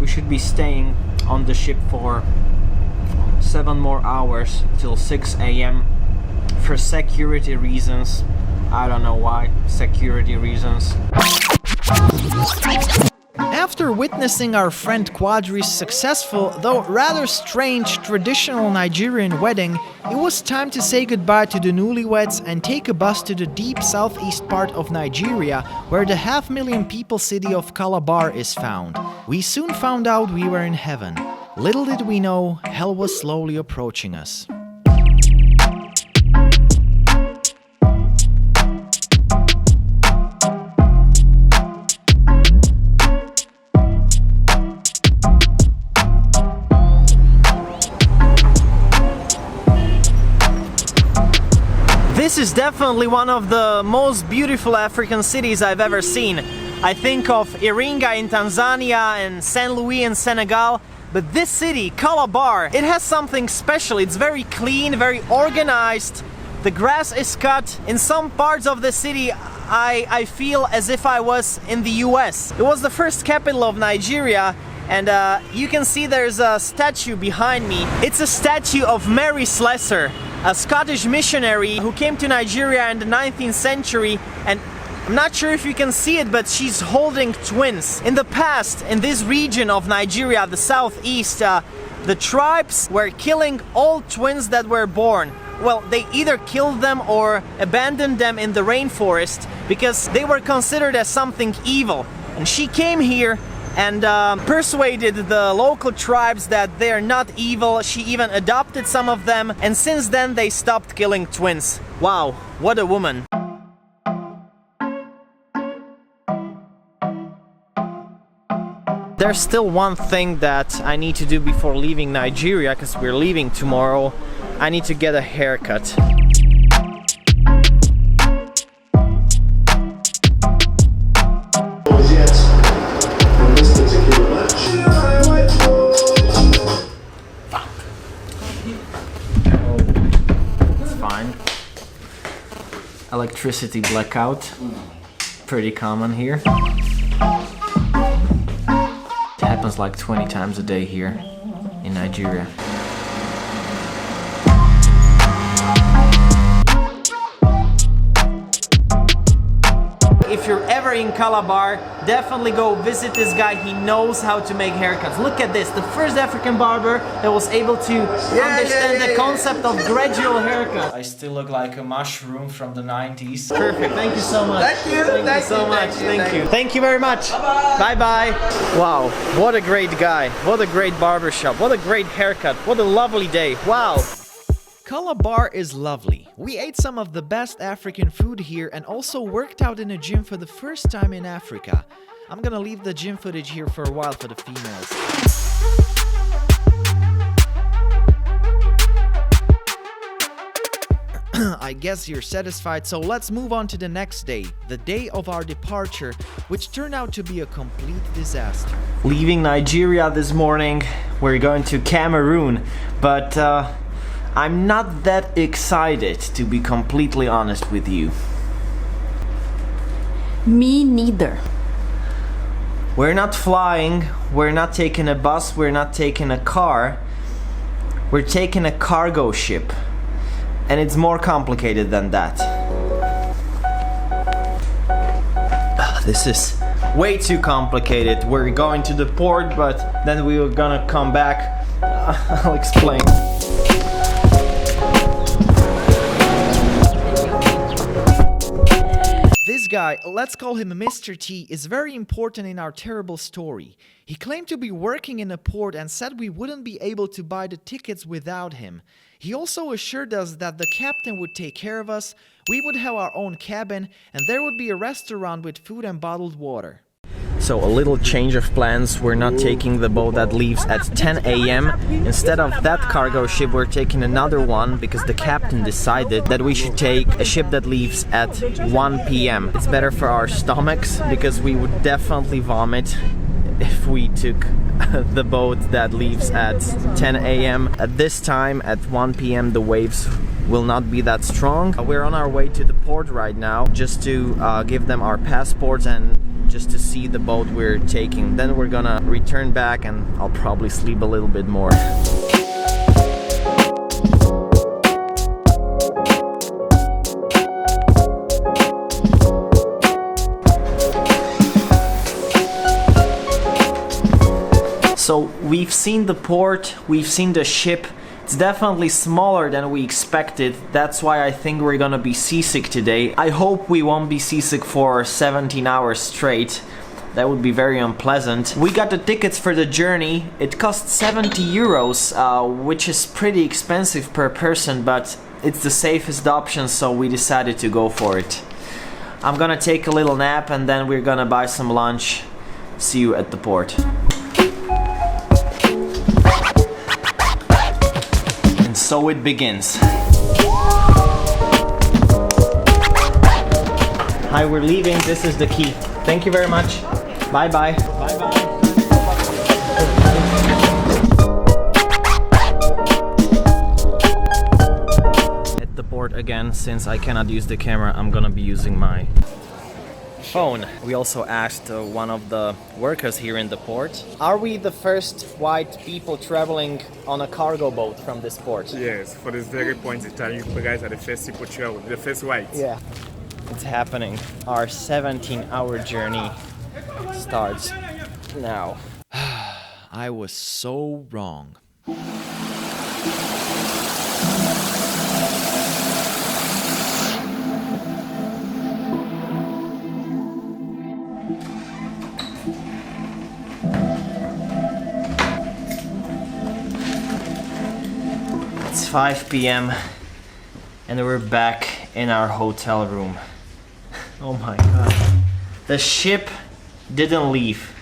We should be staying on the ship for 7 more hours till 6 a.m. for security reasons. I don't know why, security reasons. After witnessing our friend Quadri's successful, though rather strange, traditional Nigerian wedding, it was time to say goodbye to the newlyweds and take a bus to the deep southeast part of Nigeria, where the 500,000 people city of Calabar is found. We soon found out we were in heaven. Little did we know, hell was slowly approaching us. This is definitely one of the most beautiful African cities I've ever seen. I think of Iringa in Tanzania and Saint Louis in Senegal, but this city, Calabar, it has something special. It's very clean, very organized. The grass is cut. In some parts of the city, I feel as if I was in the US. It was the first capital of Nigeria, and you can see there's a statue behind me. It's a statue of Mary Slessor, a Scottish missionary who came to Nigeria in the 19th century, and I'm not sure if you can see it, but she's holding twins. In the past, in this region of Nigeria, the southeast, the tribes were killing all twins that were born. Well, they either killed them or abandoned them in the rainforest because they were considered as something evil. And she came here and persuaded the local tribes that they're not evil. She even adopted some of them, and since then they stopped killing twins. Wow, what a woman. There's still one thing that I need to do before leaving Nigeria, because we're leaving tomorrow. I need to get a haircut. Electricity blackout, pretty common here. It happens like 20 times a day here in Nigeria. If you're ever in Calabar, definitely go visit this guy. He knows how to make haircuts. Look at this, the first African barber that was able to understand the concept of gradual haircut. I still look like a mushroom from the 90s. Perfect, thank you so much. Thank you. Thank you so much. Thank you. Thank you very much. Bye bye. Wow, what a great guy. What a great barbershop. What a great haircut. What a lovely day. Wow. Calabar is lovely. We ate some of the best African food here and also worked out in a gym for the first time in Africa. I'm gonna leave the gym footage here for a while for the females. I guess you're satisfied, so let's move on to the next day, the day of our departure, which turned out to be a complete disaster. Leaving Nigeria this morning, we're going to Cameroon, but I'm not that excited, to be completely honest with you. Me neither. We're not flying, we're not taking a bus, we're not taking a car. We're taking a cargo ship. And it's more complicated than that. This is way too complicated. We're going to the port, but then we were gonna come back. I'll explain. This guy, let's call him Mr. T, is very important in our terrible story. He claimed to be working in a port and said we wouldn't be able to buy the tickets without him. He also assured us that the captain would take care of us, we would have our own cabin, and there would be a restaurant with food and bottled water. So a little change of plans. We're not taking the boat that leaves at 10 a.m. Instead of that cargo ship, we're taking another one because the captain decided that we should take a ship that leaves at 1 p.m. It's better for our stomachs because we would definitely vomit if we took the boat that leaves at 10 a.m. At this time, at 1 p.m., the waves will not be that strong. We're on our way to the port right now just to give them our passports and just to see the boat we're taking. Then we're gonna return back and I'll probably sleep a little bit more. So we've seen the port, we've seen the ship. It's definitely smaller than we expected. That's why I think we're gonna be seasick today. I hope we won't be seasick for 17 hours straight. That would be very unpleasant. We got the tickets for the journey. It cost 70 euros, which is pretty expensive per person, but it's the safest option, so we decided to go for it. I'm gonna take a little nap and then we're gonna buy some lunch. See you at the port. So it begins. Hi, we're leaving. This is the key. Thank you very much. Bye bye. Bye bye. At the port again, since I cannot use the camera, I'm gonna be using my phone. We also asked one of the workers here in the port, are we the first white people traveling on a cargo boat from this port? Yes, for this very point in time, you guys are the first people travel, the first whites. Yeah, it's happening. Our 17-hour journey starts now. I was so wrong. It's 5 p.m. and we're back in our hotel room. Oh my god. The ship didn't leave.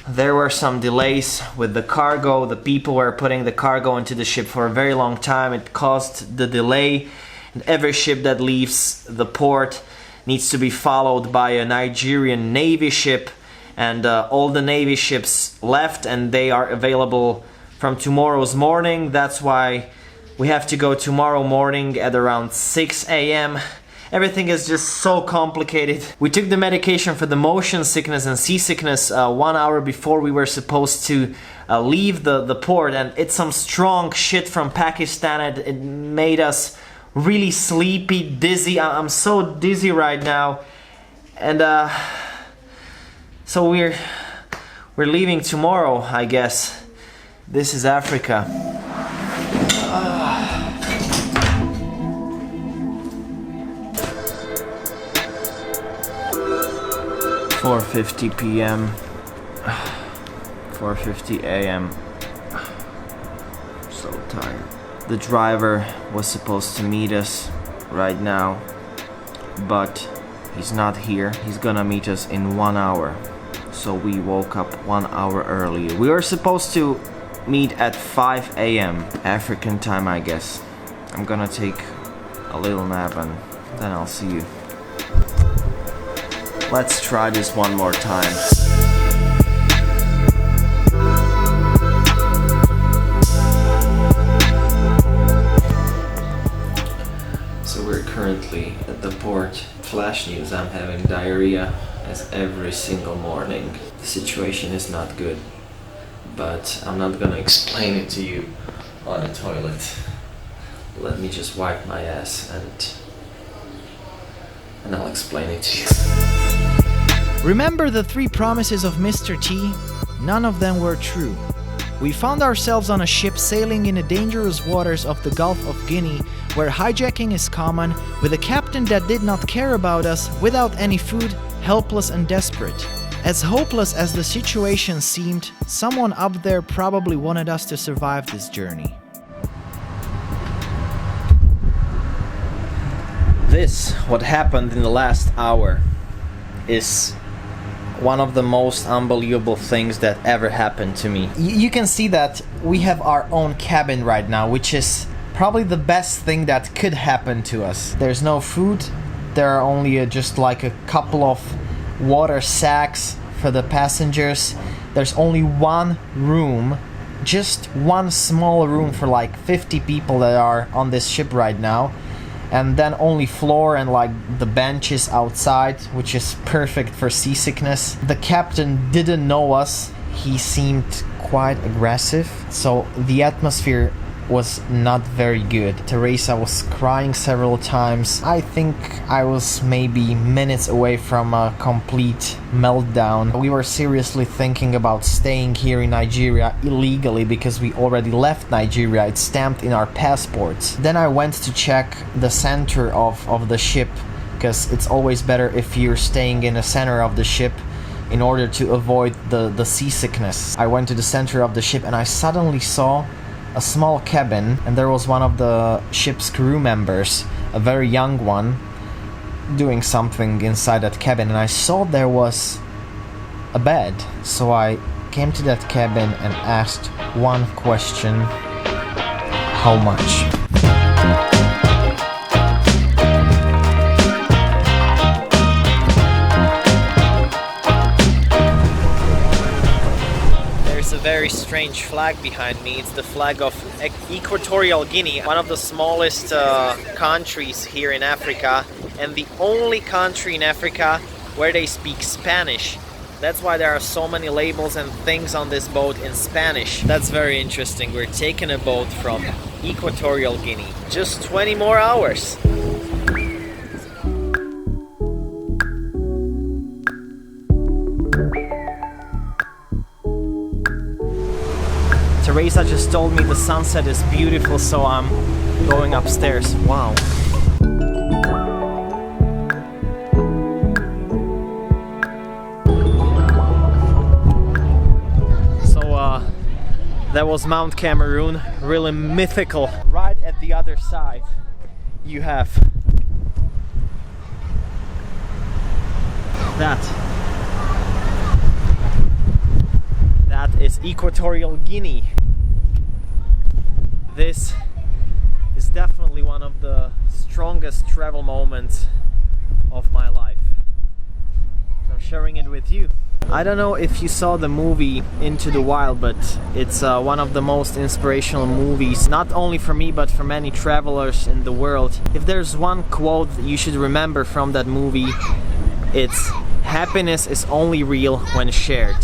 There were some delays with the cargo. The people were putting the cargo into the ship for a very long time. It caused the delay. And every ship that leaves the port needs to be followed by a Nigerian Navy ship. And all the Navy ships left and they are available from tomorrow's morning. That's why we have to go tomorrow morning at around 6 a.m. Everything is just so complicated. We took the medication for the motion sickness and seasickness 1 hour before we were supposed to leave the port, and it's some strong shit from Pakistan. It made us really sleepy, dizzy. I'm so dizzy right now. And so we're leaving tomorrow, I guess. This is Africa. 4:50 p.m. 4:50 a.m. So tired. The driver was supposed to meet us right now, but he's not here. He's gonna meet us in 1 hour. So we woke up 1 hour early. We were supposed to meet at 5 a.m. African time, I guess. I'm gonna take a little nap and then I'll see you. Let's try this one more time. So we're currently at the port. Flash news, I'm having diarrhea as every single morning. The situation is not good, but I'm not gonna explain it to you on the toilet. Let me just wipe my ass and I'll explain it to you. Remember the 3 promises of Mr. T? None of them were true. We found ourselves on a ship sailing in the dangerous waters of the Gulf of Guinea, where hijacking is common, with a captain that did not care about us, without any food, helpless and desperate. As hopeless as the situation seemed, someone up there probably wanted us to survive this journey. This, what happened in the last hour, is one of the most unbelievable things that ever happened to me. You can see that we have our own cabin right now, which is probably the best thing that could happen to us. There's no food. There are only just like a couple of water sacks for the passengers. There's only one room, just one small room for like 50 people that are on this ship right now. and then only floor and like the benches outside, which is perfect for seasickness. The captain didn't know us. He seemed quite aggressive, so the atmosphere was not very good. Teresa was crying several times. I think I was maybe minutes away from a complete meltdown. We were seriously thinking about staying here in Nigeria illegally because we already left Nigeria. It's stamped in our passports. Then I went to check the center of the ship, because it's always better if you're staying in the center of the ship in order to avoid the seasickness. I went to the center of the ship and I suddenly saw a small cabin, and there was one of the ship's crew members, a very young one, doing something inside that cabin, and I saw there was a bed. So I came to that cabin and asked one question: how much? Very strange flag behind me. It's the flag of Equatorial Guinea, one of the smallest countries here in Africa, and the only country in Africa where they speak Spanish. That's why there are so many labels and things on this boat in Spanish. That's very interesting. We're taking a boat from Equatorial Guinea. Just 20 more hours. Teresa just told me the sunset is beautiful, so I'm going upstairs. Wow. So that was Mount Cameroon, really mythical. Right at the other side you have that is Equatorial Guinea. This is definitely one of the strongest travel moments of my life. So I'm sharing it with you. I don't know if you saw the movie Into the Wild, but it's one of the most inspirational movies, not only for me but for many travelers in the world. If there's one quote that you should remember from that movie, it's "Happiness is only real when shared."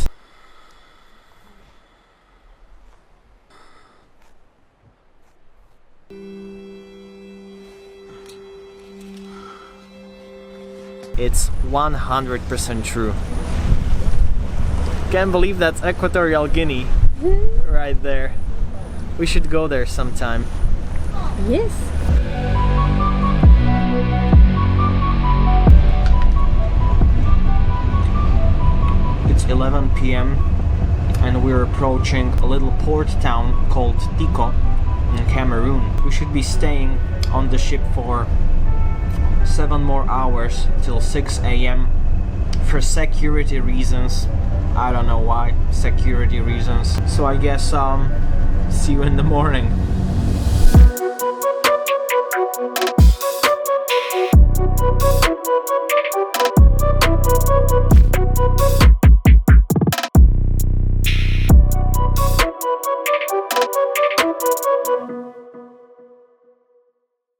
It's 100% true. Can't believe that's Equatorial Guinea right there. We should go there sometime. Yes. It's 11 p.m. and we're approaching a little port town called Tiko in Cameroon. We should be staying on the ship for 7 more hours till 6 a.m. for security reasons. I don't know why, security reasons. So I guess see you in the morning.